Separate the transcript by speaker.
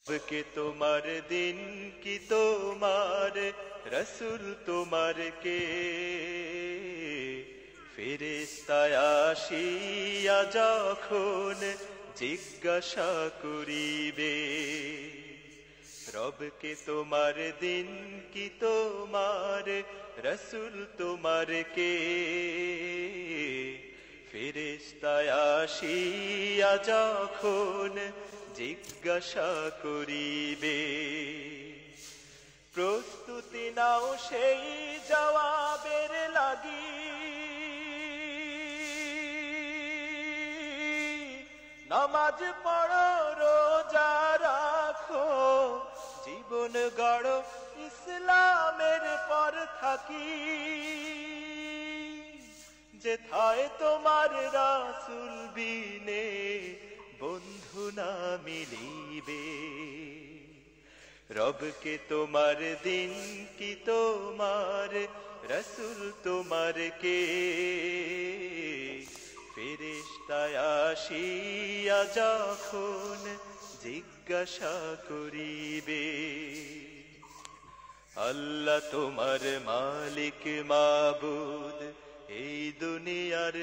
Speaker 1: কে তোমার দিন কি তোমার রসুল তোমার কে ফেরেশতা আসিয়া যখন জিজ্ঞাসা করিবে রবকে তোমার দিন কি তোমার রসুল তোমার কে ফেরেশতা আসিয়া যখন জিজ্ঞাসা করিবে প্রস্তুতি নাও সেই জবাবের লাগি নামাজ পড়ো রোজা রাখো জীবন গড়ো ইসলামের পর থাকি যেথায় তোমার রাসূল বিনে বন্ধু না মিলিবে রবকে তোমার দিন কি তোমার রসুল তোমার কে ফেরেশতা আসিয়া যখন জিজ্ঞাসা করিবে আল্লাহ তোমার মালিক মাবুদ এই দুনিয়ার